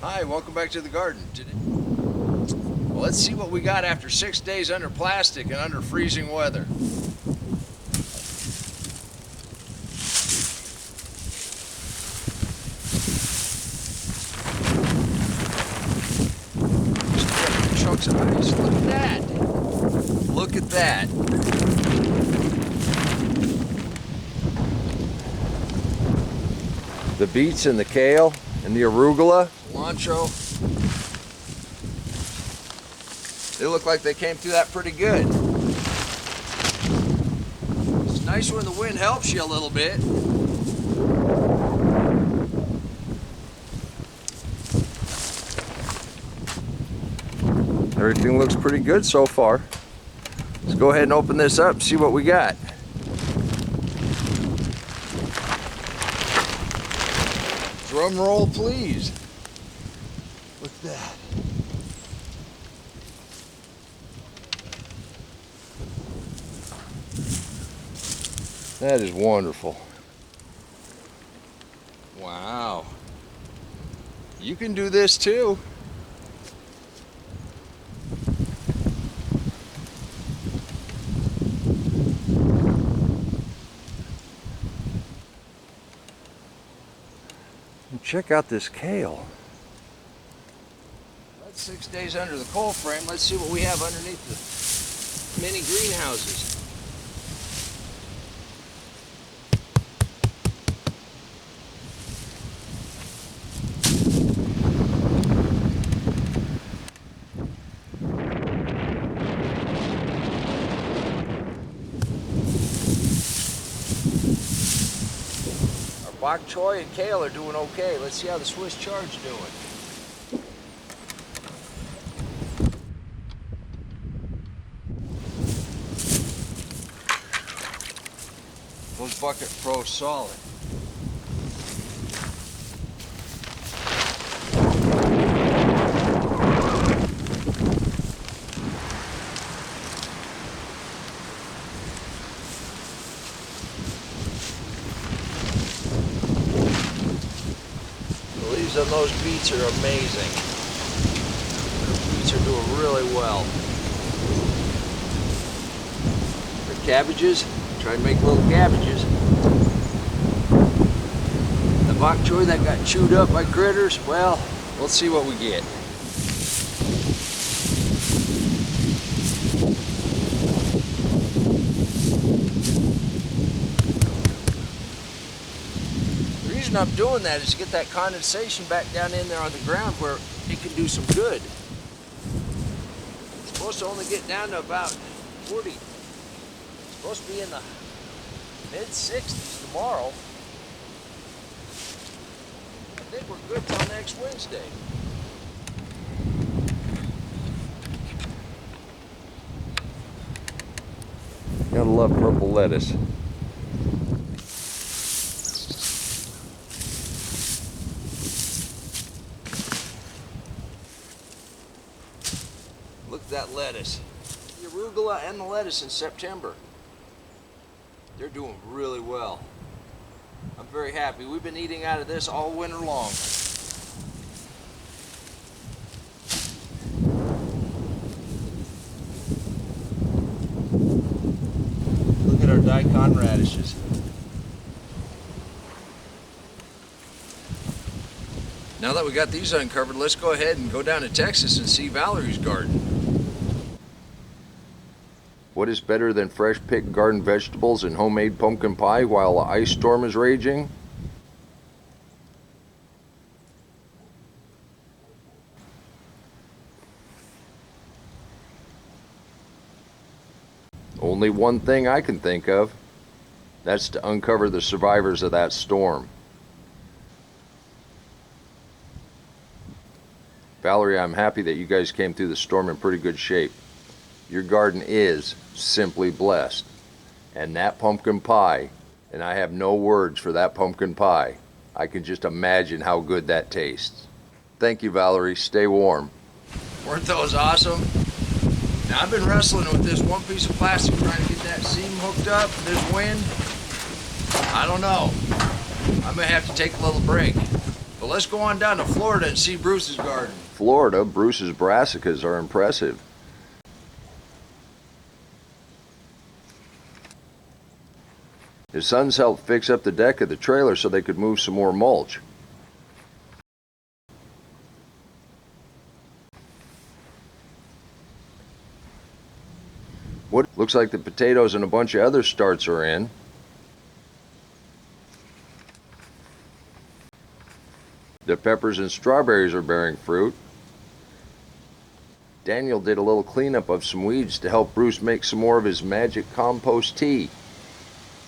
Hi, welcome back to the garden. Well, let's see what we got after 6 days under plastic and under freezing weather. Just chunks of ice. Look at that. Look at that. The beets and the kale and the arugula, cilantro, they look like they came through that pretty good. It's nice when the wind helps you a little bit. Everything looks pretty good so far. Let's go ahead and open this up and see what we got. Drum roll, please. Look at that. That is wonderful. Wow. You can do this too. And check out this kale. That's 6 days under the cold frame. Let's see what we have underneath the mini greenhouses. Bok choy and kale are doing okay. Let's see how the Swiss chard's doing. Those Bucket Pro solid. And those beets are amazing. The beets are doing really well. For cabbages, try to make little cabbages. The bok choy that got chewed up by critters, well, we'll see what we get. The reason I'm doing that is to get that condensation back down in there on the ground where it can do some good. It's supposed to only get down to about 40. It's supposed to be in the mid-60s tomorrow. I think we're good till next Wednesday. Gotta love purple lettuce. Look at that lettuce. The arugula and the lettuce in September. They're doing really well. I'm very happy. We've been eating out of this all winter long. Look at our daikon radishes. Now that we got these uncovered, let's go ahead and go down to Texas and see Valerie's garden. What is better than fresh picked garden vegetables and homemade pumpkin pie while an ice storm is raging? Only one thing I can think of. That's to uncover the survivors of that storm. Valerie, I'm happy that you guys came through the storm in pretty good shape. Your garden is simply blessed. And that pumpkin pie, and I have no words for that pumpkin pie. I can just imagine how good that tastes. Thank you, Valerie. Stay warm. Weren't those awesome? Now, I've been wrestling with this one piece of plastic trying to get that seam hooked up. This wind, I don't know. I may have to take a little break. But But let's go on down to Florida and see Bruce's garden. Florida, Bruce's brassicas are impressive. His sons helped fix up the deck of the trailer so they could move some more mulch. What looks like the potatoes and a bunch of other starts are in. The peppers and strawberries are bearing fruit. Daniel did a little cleanup of some weeds to help Bruce make some more of his magic compost tea.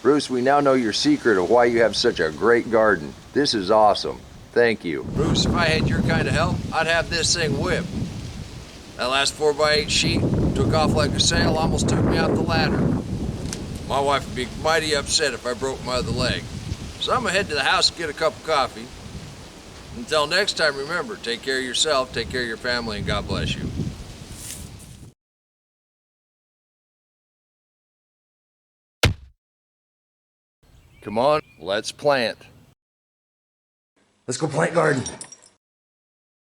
Bruce, we now know your secret of why you have such a great garden. This is awesome. Thank you. Bruce, if I had your kind of help, I'd have this thing whipped. That last 4x8 sheet took off like a sail, almost took me out the ladder. My wife would be mighty upset if I broke my other leg. So I'm gonna head to the house and get a cup of coffee. Until next time, remember, take care of yourself, take care of your family, and God bless you. Come on, let's plant. Let's go plant garden.